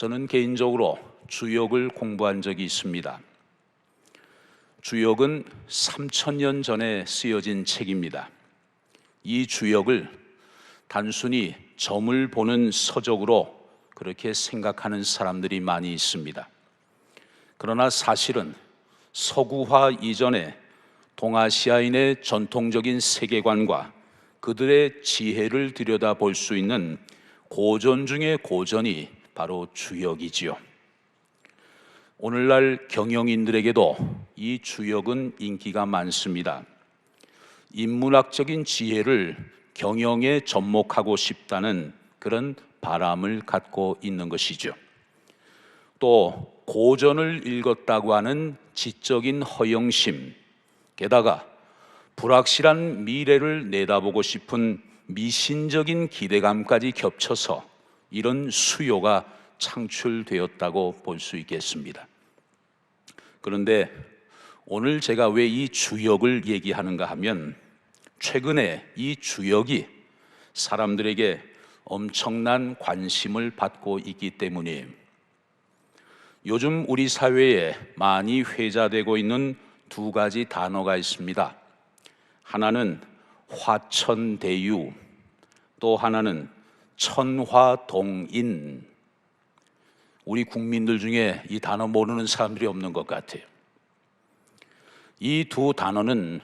저는 개인적으로 주역을 공부한 적이 있습니다. 주역은 3000년 전에 쓰여진 책입니다. 이 주역을 단순히 점을 보는 서적으로 그렇게 생각하는 사람들이 많이 있습니다. 그러나 사실은 서구화 이전에 동아시아인의 전통적인 세계관과 그들의 지혜를 들여다볼 수 있는 고전 중의 고전이 바로 주역이지요. 오늘날 경영인들에게도 이 주역은 인기가 많습니다. 인문학적인 지혜를 경영에 접목하고 싶다는 그런 바람을 갖고 있는 것이죠. 또 고전을 읽었다고 하는 지적인 허영심, 게다가 불확실한 미래를 내다보고 싶은 미신적인 기대감까지 겹쳐서 이런 수요가 창출되었다고 볼 수 있겠습니다. 그런데 오늘 제가 왜 이 주역을 얘기하는가 하면 최근에 이 주역이 사람들에게 엄청난 관심을 받고 있기 때문이에요. 요즘 우리 사회에 많이 회자되고 있는 두 가지 단어가 있습니다. 하나는 화천대유, 또 하나는 천화동인. 우리 국민들 중에 이 단어 모르는 사람들이 없는 것 같아요. 이 두 단어는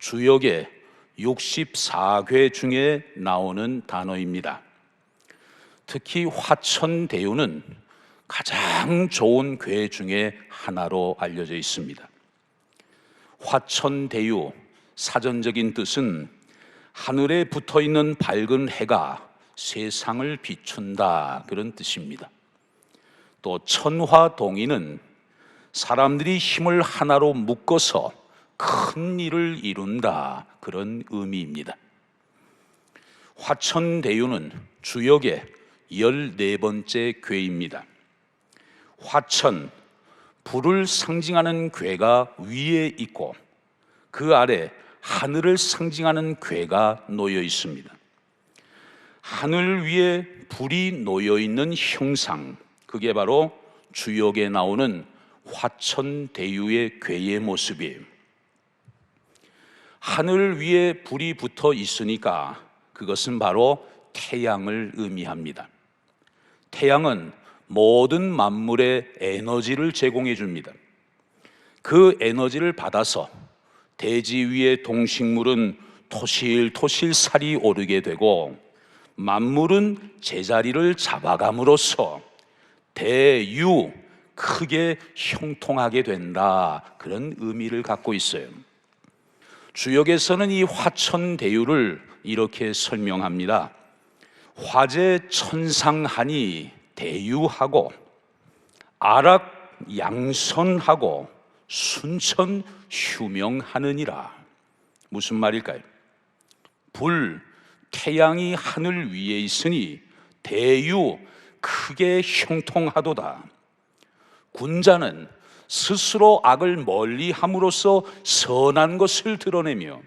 주역의 64궤 중에 나오는 단어입니다. 특히 화천대유는 가장 좋은 궤 중에 하나로 알려져 있습니다. 화천대유, 사전적인 뜻은 하늘에 붙어 있는 밝은 해가 세상을 비춘다, 그런 뜻입니다. 또 천화동인은 사람들이 힘을 하나로 묶어서 큰 일을 이룬다, 그런 의미입니다. 화천대유는 주역의 14번째 궤입니다. 화천, 불을 상징하는 궤가 위에 있고 그 아래 하늘을 상징하는 궤가 놓여 있습니다. 하늘 위에 불이 놓여 있는 형상, 그게 바로 주역에 나오는 화천대유의 궤의 모습이에요. 하늘 위에 불이 붙어 있으니까 그것은 바로 태양을 의미합니다. 태양은 모든 만물에 에너지를 제공해 줍니다. 그 에너지를 받아서 대지 위의 동식물은 토실토실 살이 오르게 되고 만물은 제자리를 잡아감으로써 대유, 크게 형통하게 된다, 그런 의미를 갖고 있어요. 주역에서는 이 화천대유를 이렇게 설명합니다. 화재천상하니 대유하고 아락양선하고 순천휴명하느니라. 무슨 말일까요? 불, 태양이 하늘 위에 있으니 대유, 크게 형통하도다. 군자는 스스로 악을 멀리함으로써 선한 것을 드러내며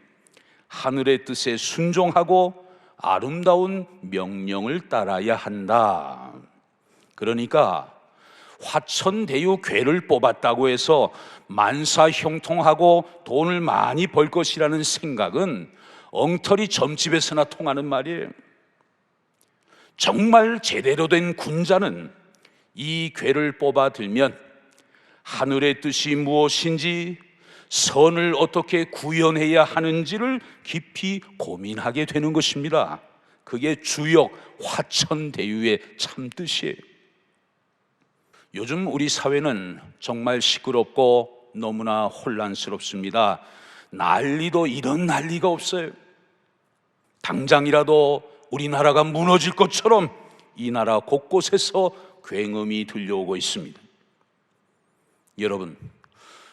하늘의 뜻에 순종하고 아름다운 명령을 따라야 한다. 그러니까 화천대유 궤를 뽑았다고 해서 만사형통하고 돈을 많이 벌 것이라는 생각은 엉터리 점집에서나 통하는 말이에요. 정말 제대로 된 군자는 이 궤를 뽑아 들면 하늘의 뜻이 무엇인지, 선을 어떻게 구현해야 하는지를 깊이 고민하게 되는 것입니다. 그게 주역 화천대유의 참뜻이에요. 요즘 우리 사회는 정말 시끄럽고 너무나 혼란스럽습니다. 난리도 이런 난리가 없어요. 당장이라도 우리나라가 무너질 것처럼 이 나라 곳곳에서 굉음이 들려오고 있습니다. 여러분,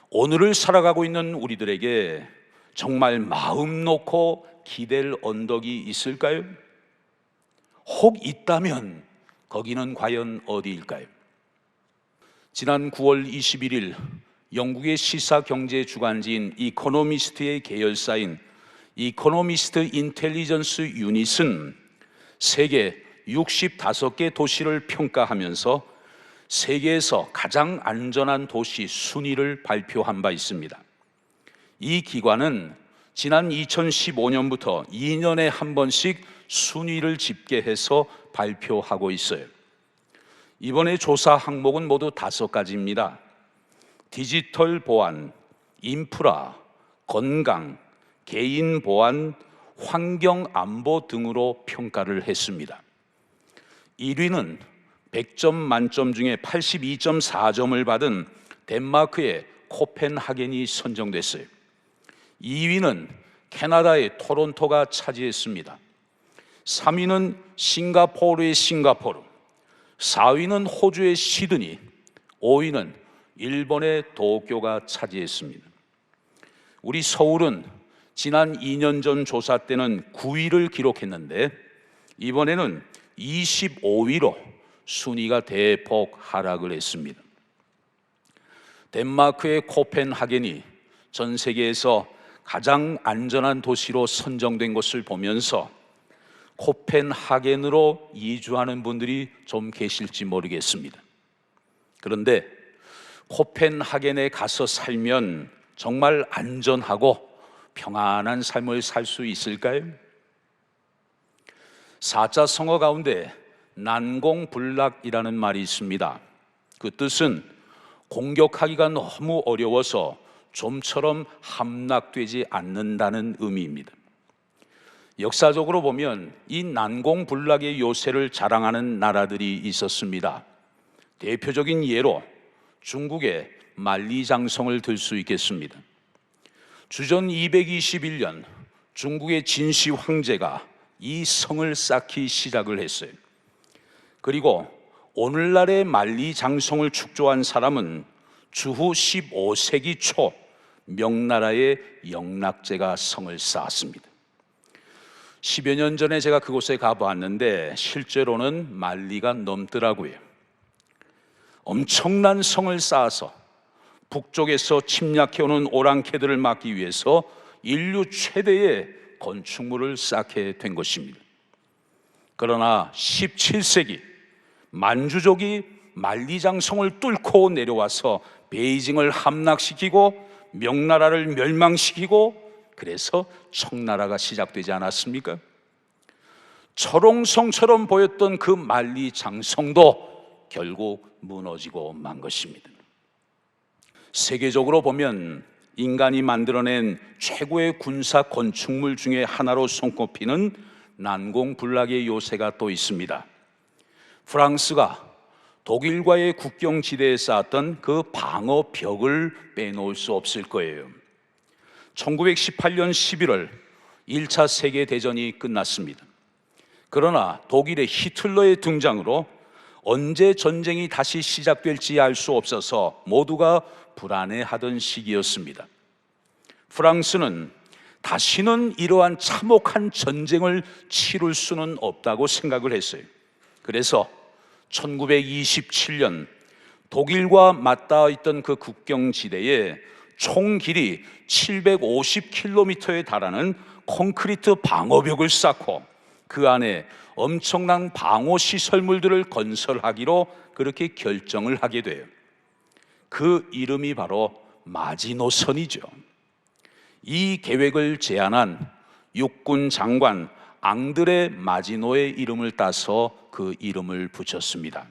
오늘을 살아가고 있는 우리들에게 정말 마음 놓고 기댈 언덕이 있을까요? 혹 있다면 거기는 과연 어디일까요? 지난 9월 21일 영국의 시사 경제 주간지인 이코노미스트의 계열사인 이코노미스트 인텔리전스 유닛은 세계 65개 도시를 평가하면서 세계에서 가장 안전한 도시 순위를 발표한 바 있습니다. 이 기관은 지난 2015년부터 2년에 한 번씩 순위를 집계해서 발표하고 있어요. 이번에 조사 항목은 모두 5가지입니다. 디지털 보안, 인프라, 건강, 개인 보안, 환경 안보 등으로 평가를 했습니다. 1위는 100점 만점 중에 82.4점을 받은 덴마크의 코펜하겐이 선정됐어요. 2위는 캐나다의 토론토가 차지했습니다. 3위는 싱가포르의 싱가포르, 4위는 호주의 시드니, 5위는 일본의 도쿄가 차지했습니다. 우리 서울은 지난 2년 전 조사 때는 9위를 기록했는데 이번에는 25위로 순위가 대폭 하락을 했습니다. 덴마크의 코펜하겐이 전 세계에서 가장 안전한 도시로 선정된 것을 보면서 코펜하겐으로 이주하는 분들이 좀 계실지 모르겠습니다. 그런데 코펜하겐에 가서 살면 정말 안전하고 평안한 삶을 살 수 있을까요? 4자 성어 가운데 난공불락이라는 말이 있습니다. 그 뜻은 공격하기가 너무 어려워서 좀처럼 함락되지 않는다는 의미입니다. 역사적으로 보면 이 난공불락의 요새를 자랑하는 나라들이 있었습니다. 대표적인 예로 중국의 만리장성을 들 수 있겠습니다. 주전 221년 중국의 진시 황제가 이 성을 쌓기 시작을 했어요. 그리고 오늘날의 만리장성을 축조한 사람은 주후 15세기 초 명나라의 영락제가 성을 쌓았습니다. 10여 년 전에 제가 그곳에 가보았는데 실제로는 만리가 넘더라고요. 엄청난 성을 쌓아서 북쪽에서 침략해오는 오랑캐들을 막기 위해서 인류 최대의 건축물을 쌓게 된 것입니다. 그러나 17세기 만주족이 만리장성을 뚫고 내려와서 베이징을 함락시키고 명나라를 멸망시키고 그래서 청나라가 시작되지 않았습니까? 철옹성처럼 보였던 그 만리장성도 결국 무너지고 만 것입니다. 세계적으로 보면 인간이 만들어낸 최고의 군사 건축물 중에 하나로 손꼽히는 난공불락의 요새가 또 있습니다. 프랑스가 독일과의 국경지대에 쌓았던 그 방어벽을 빼놓을 수 없을 거예요. 1918년 11월 1차 세계대전이 끝났습니다. 그러나 독일의 히틀러의 등장으로 언제 전쟁이 다시 시작될지 알 수 없어서 모두가 불안해하던 시기였습니다. 프랑스는 다시는 이러한 참혹한 전쟁을 치룰 수는 없다고 생각을 했어요. 그래서 1927년 독일과 맞닿아 있던 그 국경지대에 총 길이 750km에 달하는 콘크리트 방어벽을 쌓고 그 안에 엄청난 방어 시설물들을 건설하기로 그렇게 결정을 하게 돼요. 그 이름이 바로 마지노선이죠. 이 계획을 제안한 육군 장관 앙드레 마지노의 이름을 따서 그 이름을 붙였습니다.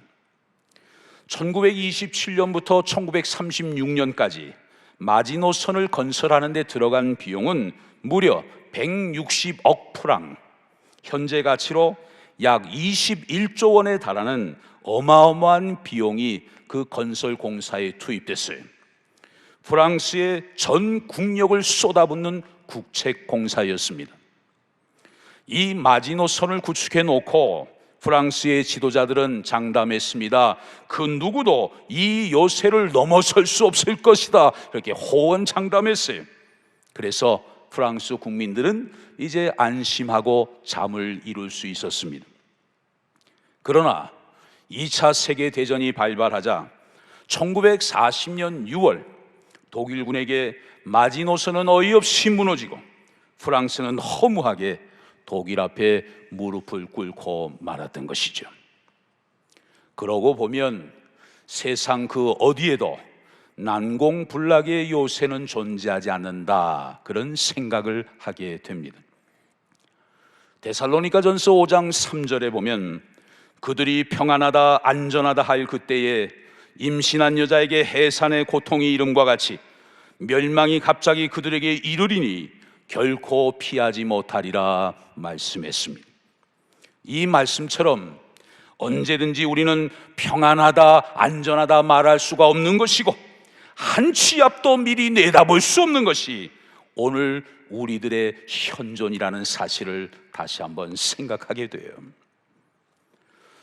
1927년부터 1936년까지 마지노선을 건설하는 데 들어간 비용은 무려 160억 프랑, 현재 가치로 약 21조 원에 달하는 어마어마한 비용이 그 건설 공사에 투입됐어요. 프랑스의 전 국력을 쏟아붓는 국책 공사였습니다. 이 마지노선을 구축해 놓고 프랑스의 지도자들은 장담했습니다. 그 누구도 이 요새를 넘어설 수 없을 것이다. 이렇게 호언장담했어요. 그래서 프랑스 국민들은 이제 안심하고 잠을 이룰 수 있었습니다. 그러나 2차 세계대전이 발발하자 1940년 6월 독일군에게 마지노선은 어이없이 무너지고 프랑스는 허무하게 독일 앞에 무릎을 꿇고 말았던 것이죠. 그러고 보면 세상 그 어디에도 난공불락의 요새는 존재하지 않는다, 그런 생각을 하게 됩니다. 데살로니가전서 5장 3절에 보면 그들이 평안하다 안전하다 할 그때에 임신한 여자에게 해산의 고통이 이름과 같이 멸망이 갑자기 그들에게 이르리니 결코 피하지 못하리라 말씀했습니다. 이 말씀처럼 언제든지 우리는 평안하다 안전하다 말할 수가 없는 것이고 한 치 앞도 미리 내다볼 수 없는 것이 오늘 우리들의 현존이라는 사실을 다시 한번 생각하게 돼요.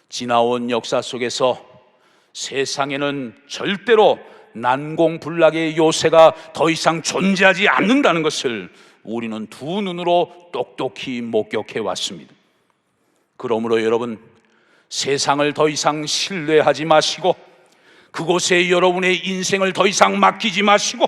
지나온 역사 속에서 세상에는 절대로 난공불락의 요새가 더 이상 존재하지 않는다는 것을 우리는 두 눈으로 똑똑히 목격해 왔습니다. 그러므로 여러분, 세상을 더 이상 신뢰하지 마시고 그곳에 여러분의 인생을 더 이상 맡기지 마시고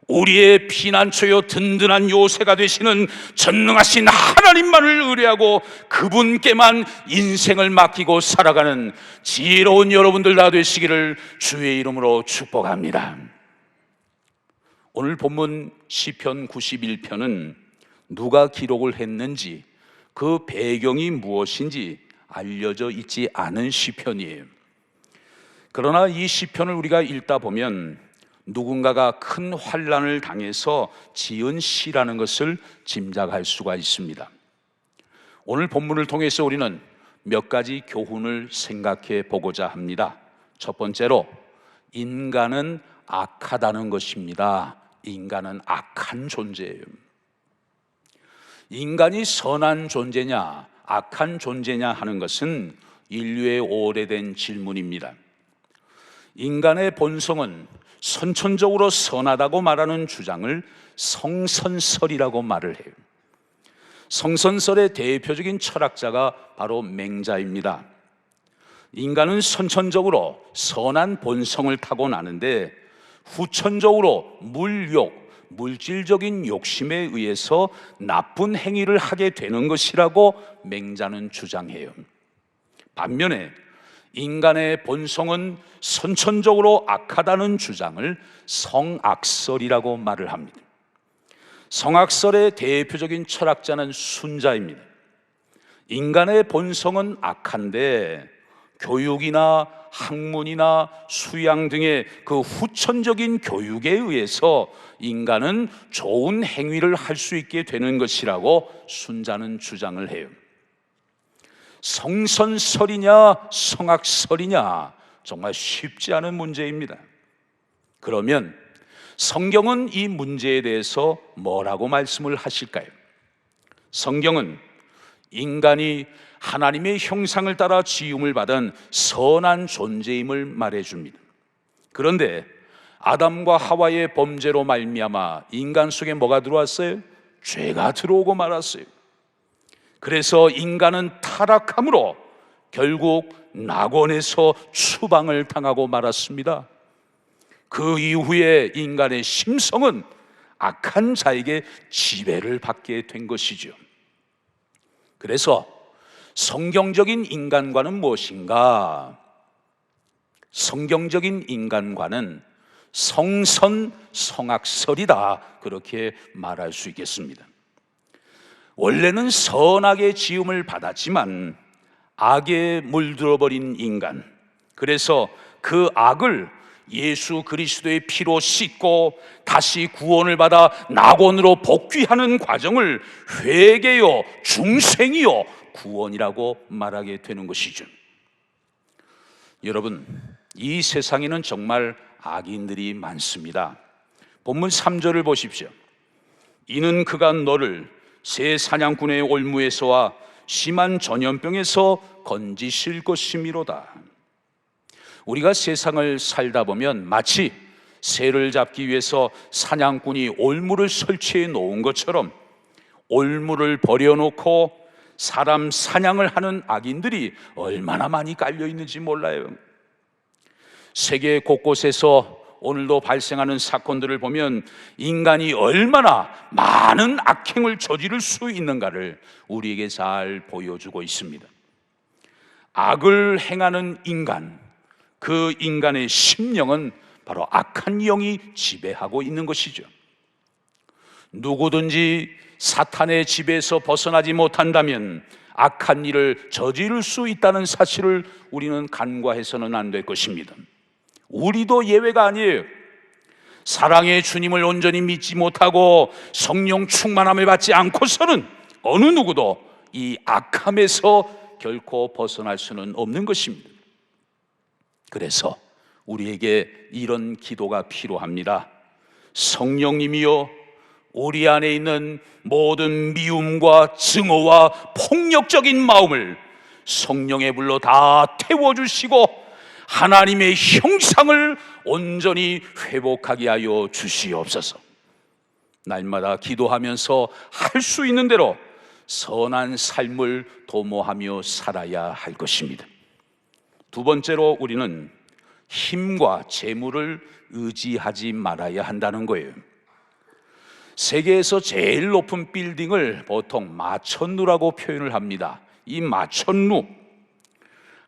우리의 피난처요 든든한 요새가 되시는 전능하신 하나님만을 의뢰하고 그분께만 인생을 맡기고 살아가는 지혜로운 여러분들 다 되시기를 주의 이름으로 축복합니다. 오늘 본문 시편 91편은 누가 기록을 했는지 그 배경이 무엇인지 알려져 있지 않은 시편이에요. 그러나 이 시편을 우리가 읽다 보면 누군가가 큰 환난을 당해서 지은 시라는 것을 짐작할 수가 있습니다. 오늘 본문을 통해서 우리는 몇 가지 교훈을 생각해 보고자 합니다. 첫 번째로, 인간은 악하다는 것입니다. 인간은 악한 존재예요. 인간이 선한 존재냐 악한 존재냐 하는 것은 인류의 오래된 질문입니다. 인간의 본성은 선천적으로 선하다고 말하는 주장을 성선설이라고 말을 해요. 성선설의 대표적인 철학자가 바로 맹자입니다. 인간은 선천적으로 선한 본성을 타고나는데 후천적으로 물질적인 욕심에 의해서 나쁜 행위를 하게 되는 것이라고 맹자는 주장해요. 반면에 인간의 본성은 선천적으로 악하다는 주장을 성악설이라고 말을 합니다. 성악설의 대표적인 철학자는 순자입니다. 인간의 본성은 악한데 교육이나 학문이나 수양 등의 그 후천적인 교육에 의해서 인간은 좋은 행위를 할 수 있게 되는 것이라고 순자는 주장을 해요. 성선설이냐 성악설이냐 정말 쉽지 않은 문제입니다. 그러면 성경은 이 문제에 대해서 뭐라고 말씀을 하실까요? 성경은 인간이 하나님의 형상을 따라 지음을 받은 선한 존재임을 말해줍니다. 그런데 아담과 하와의 범죄로 말미암아 인간 속에 뭐가 들어왔어요? 죄가 들어오고 말았어요. 그래서 인간은 타락함으로 결국 낙원에서 추방을 당하고 말았습니다. 그 이후에 인간의 심성은 악한 자에게 지배를 받게 된 것이죠. 그래서 성경적인 인간관은 무엇인가? 성경적인 인간관은 성선성악설이다, 그렇게 말할 수 있겠습니다. 원래는 선하게 지음을 받았지만 악에 물들어버린 인간, 그래서 그 악을 예수 그리스도의 피로 씻고 다시 구원을 받아 낙원으로 복귀하는 과정을 회개요 중생이요 구원이라고 말하게 되는 것이죠. 여러분, 이 세상에는 정말 악인들이 많습니다. 본문 3절을 보십시오. 이는 그가 너를 새 사냥꾼의 올무에서와 심한 전염병에서 건지실 것이미로다. 우리가 세상을 살다 보면 마치 새를 잡기 위해서 사냥꾼이 올무를 설치해 놓은 것처럼 올무를 버려놓고 사람 사냥을 하는 악인들이 얼마나 많이 깔려 있는지 몰라요. 세계 곳곳에서 오늘도 발생하는 사건들을 보면 인간이 얼마나 많은 악행을 저지를 수 있는가를 우리에게 잘 보여주고 있습니다. 악을 행하는 인간, 그 인간의 심령은 바로 악한 영이 지배하고 있는 것이죠. 누구든지 사탄의 지배에서 벗어나지 못한다면 악한 일을 저지를 수 있다는 사실을 우리는 간과해서는 안 될 것입니다. 우리도 예외가 아니에요. 사랑의 주님을 온전히 믿지 못하고 성령 충만함을 받지 않고서는 어느 누구도 이 악함에서 결코 벗어날 수는 없는 것입니다. 그래서 우리에게 이런 기도가 필요합니다. 성령님이여, 우리 안에 있는 모든 미움과 증오와 폭력적인 마음을 성령의 불로 다 태워주시고 하나님의 형상을 온전히 회복하게 하여 주시옵소서. 날마다 기도하면서 할 수 있는 대로 선한 삶을 도모하며 살아야 할 것입니다. 두 번째로 우리는 힘과 재물을 의지하지 말아야 한다는 거예요. 세계에서 제일 높은 빌딩을 보통 마천루라고 표현을 합니다. 이 마천루,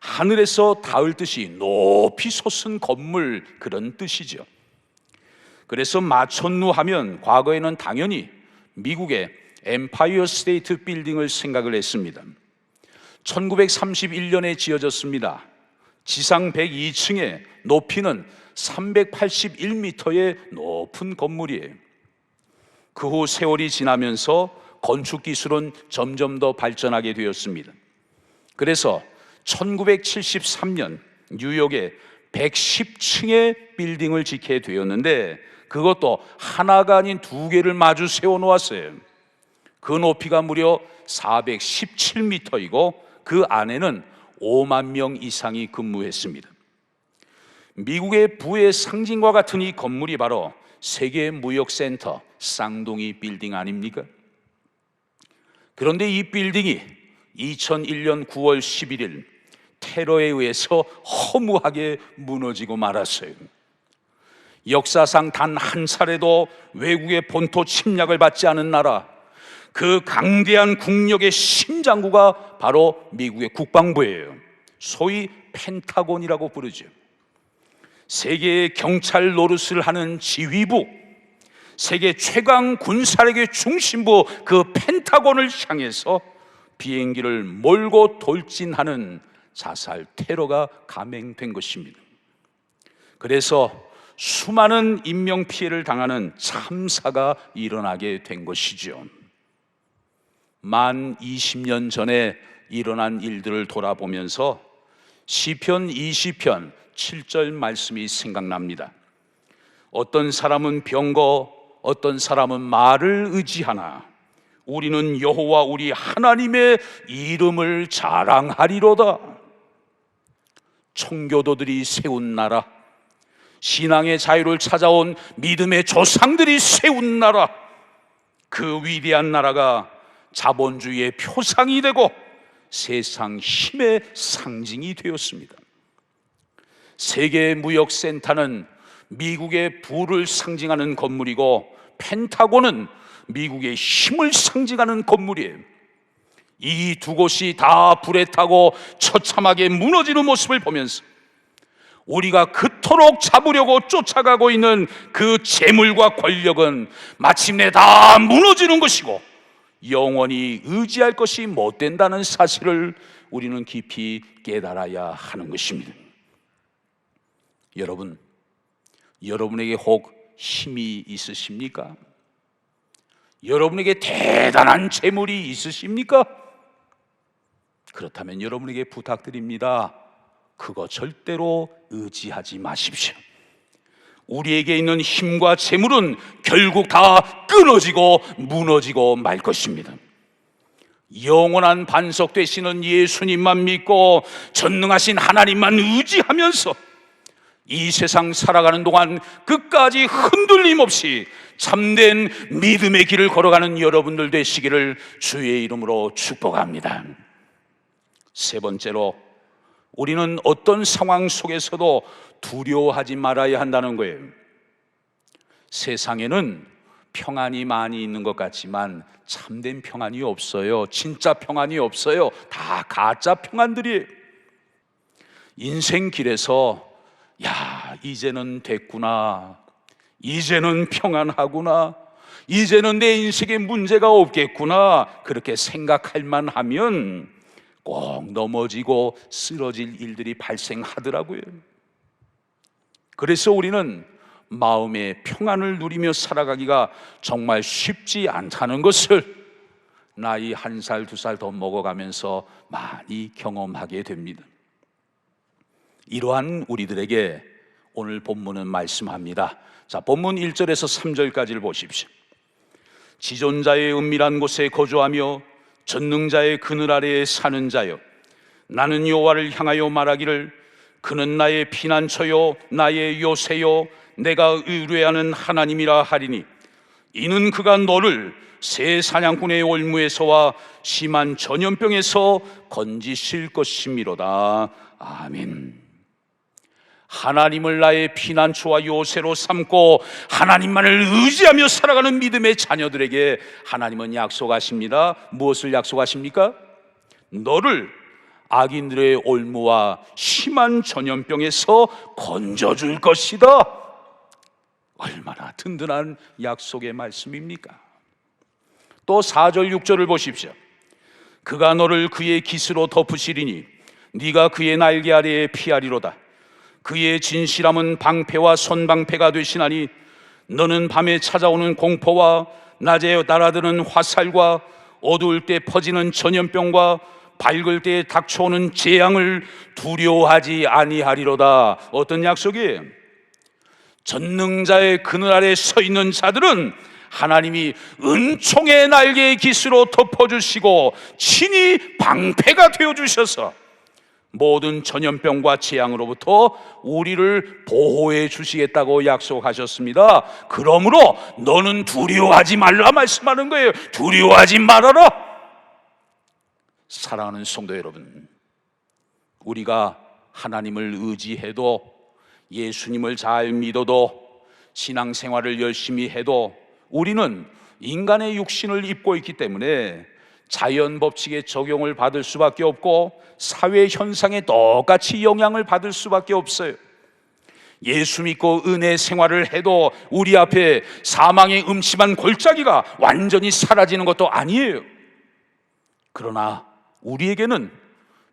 하늘에서 닿을 듯이 높이 솟은 건물, 그런 뜻이죠. 그래서 마천루 하면 과거에는 당연히 미국의 엠파이어 스테이트 빌딩을 생각을 했습니다. 1931년에 지어졌습니다. 지상 102층에 높이는 381m의 높은 건물이에요. 그 후 세월이 지나면서 건축 기술은 점점 더 발전하게 되었습니다. 그래서 1973년 뉴욕에 110층의 빌딩을 짓게 되었는데 그것도 하나가 아닌 두 개를 마주 세워 놓았어요. 그 높이가 무려 417m이고 그 안에는 5만 명 이상이 근무했습니다. 미국의 부의 상징과 같은 이 건물이 바로 세계 무역센터 쌍둥이 빌딩 아닙니까? 그런데 이 빌딩이 2001년 9월 11일 테러에 의해서 허무하게 무너지고 말았어요. 역사상 단 한 차례도 외국의 본토 침략을 받지 않은 나라, 그 강대한 국력의 심장구가 바로 미국의 국방부예요. 소위 펜타곤이라고 부르죠. 세계의 경찰 노릇을 하는 지휘부, 세계 최강 군사력의 중심부 그 펜타곤을 향해서 비행기를 몰고 돌진하는 자살 테러가 감행된 것입니다. 그래서 수많은 인명피해를 당하는 참사가 일어나게 된 것이죠. 만 20년 전에 일어난 일들을 돌아보면서 시편 20편 7절 말씀이 생각납니다. 어떤 사람은 병거, 어떤 사람은 말을 의지하나 우리는 여호와 우리 하나님의 이름을 자랑하리로다. 청교도들이 세운 나라, 신앙의 자유를 찾아온 믿음의 조상들이 세운 나라, 그 위대한 나라가 자본주의의 표상이 되고 세상 힘의 상징이 되었습니다. 세계 무역센터는 미국의 부를 상징하는 건물이고 펜타곤은 미국의 힘을 상징하는 건물이에요. 이 두 곳이 다 불에 타고 처참하게 무너지는 모습을 보면서 우리가 그토록 잡으려고 쫓아가고 있는 그 재물과 권력은 마침내 다 무너지는 것이고 영원히 의지할 것이 못 된다는 사실을 우리는 깊이 깨달아야 하는 것입니다. 여러분, 여러분에게 혹 힘이 있으십니까? 여러분에게 대단한 재물이 있으십니까? 그렇다면 여러분에게 부탁드립니다. 그거 절대로 의지하지 마십시오. 우리에게 있는 힘과 재물은 결국 다 끊어지고 무너지고 말 것입니다. 영원한 반석 되시는 예수님만 믿고 전능하신 하나님만 의지하면서 이 세상 살아가는 동안 끝까지 흔들림 없이 참된 믿음의 길을 걸어가는 여러분들 되시기를 주의 이름으로 축복합니다. 세 번째로, 우리는 어떤 상황 속에서도 두려워하지 말아야 한다는 거예요. 세상에는 평안이 많이 있는 것 같지만 참된 평안이 없어요. 진짜 평안이 없어요. 다 가짜 평안들이에요. 인생 길에서 야, 이제는 됐구나, 이제는 평안하구나, 이제는 내 인생에 문제가 없겠구나, 그렇게 생각할 만하면 꼭 넘어지고 쓰러질 일들이 발생하더라고요. 그래서 우리는 마음의 평안을 누리며 살아가기가 정말 쉽지 않다는 것을 나이 1살, 2살 더 먹어가면서 많이 경험하게 됩니다. 이러한 우리들에게 오늘 본문은 말씀합니다. 자, 본문 1절에서 3절까지를 보십시오. 지존자의 은밀한 곳에 거주하며 전능자의 그늘 아래에 사는 자여, 나는 여호와를 향하여 말하기를 그는 나의 피난처요 나의 요새요 내가 의뢰하는 하나님이라 하리니, 이는 그가 너를 새 사냥꾼의 올무에서와 심한 전염병에서 건지실 것이미로다. 아멘. 하나님을 나의 피난처와 요새로 삼고 하나님만을 의지하며 살아가는 믿음의 자녀들에게 하나님은 약속하십니다. 무엇을 약속하십니까? 너를 악인들의 올무와 심한 전염병에서 건져줄 것이다. 얼마나 든든한 약속의 말씀입니까? 또 4절 6절을 보십시오. 그가 너를 그의 깃으로 덮으시리니 네가 그의 날개 아래에 피하리로다. 그의 진실함은 방패와 손방패가 되시나니 너는 밤에 찾아오는 공포와 낮에 날아드는 화살과 어두울 때 퍼지는 전염병과 밝을 때 닥쳐오는 재앙을 두려워하지 아니하리로다. 어떤 약속이에요? 전능자의 그늘 아래 서 있는 자들은 하나님이 은총의 날개의 깃으로 덮어주시고 친히 방패가 되어주셔서 모든 전염병과 재앙으로부터 우리를 보호해 주시겠다고 약속하셨습니다. 그러므로 너는 두려워하지 말라 말씀하는 거예요. 두려워하지 말아라. 사랑하는 성도 여러분, 우리가 하나님을 의지해도, 예수님을 잘 믿어도, 신앙생활을 열심히 해도 우리는 인간의 육신을 입고 있기 때문에 자연 법칙의 적용을 받을 수밖에 없고 사회 현상에 똑같이 영향을 받을 수밖에 없어요. 예수 믿고 은혜 생활을 해도 우리 앞에 사망의 음침한 골짜기가 완전히 사라지는 것도 아니에요. 그러나 우리에게는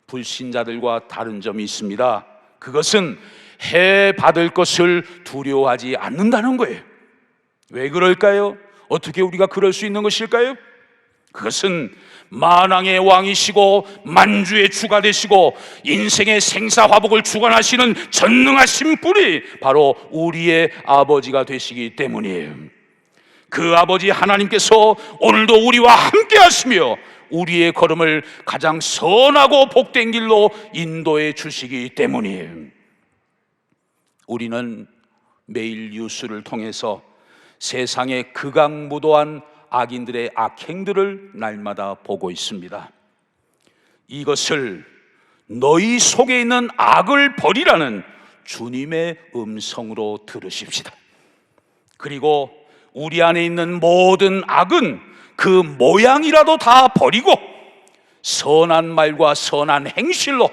불신자들과 다른 점이 있습니다. 그것은 해 받을 것을 두려워하지 않는다는 거예요. 왜 그럴까요? 어떻게 우리가 그럴 수 있는 것일까요? 그것은 만왕의 왕이시고 만주의 주가 되시고 인생의 생사화복을 주관하시는 전능하신 분이 바로 우리의 아버지가 되시기 때문이에요. 그 아버지 하나님께서 오늘도 우리와 함께 하시며 우리의 걸음을 가장 선하고 복된 길로 인도해 주시기 때문이에요. 우리는 매일 뉴스를 통해서 세상에 극악무도한 악인들의 악행들을 날마다 보고 있습니다. 이것을 너희 속에 있는 악을 버리라는 주님의 음성으로 들으십시다. 그리고 우리 안에 있는 모든 악은 그 모양이라도 다 버리고 선한 말과 선한 행실로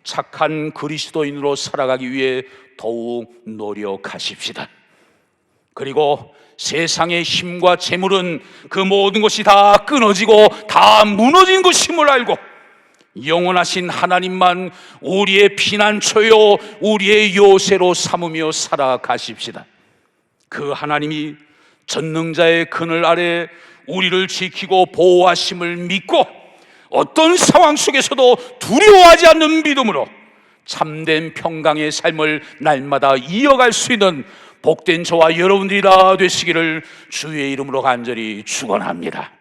착한 그리스도인으로 살아가기 위해 더욱 노력하십시다. 그리고 세상의 힘과 재물은 그 모든 것이 다 끊어지고 다 무너진 것임을 알고 영원하신 하나님만 우리의 피난처요 우리의 요새로 삼으며 살아가십시다. 그 하나님이 전능자의 그늘 아래 우리를 지키고 보호하심을 믿고 어떤 상황 속에서도 두려워하지 않는 믿음으로 참된 평강의 삶을 날마다 이어갈 수 있는 복된 저와 여러분들이 다 되시기를 주의 이름으로 간절히 축원합니다.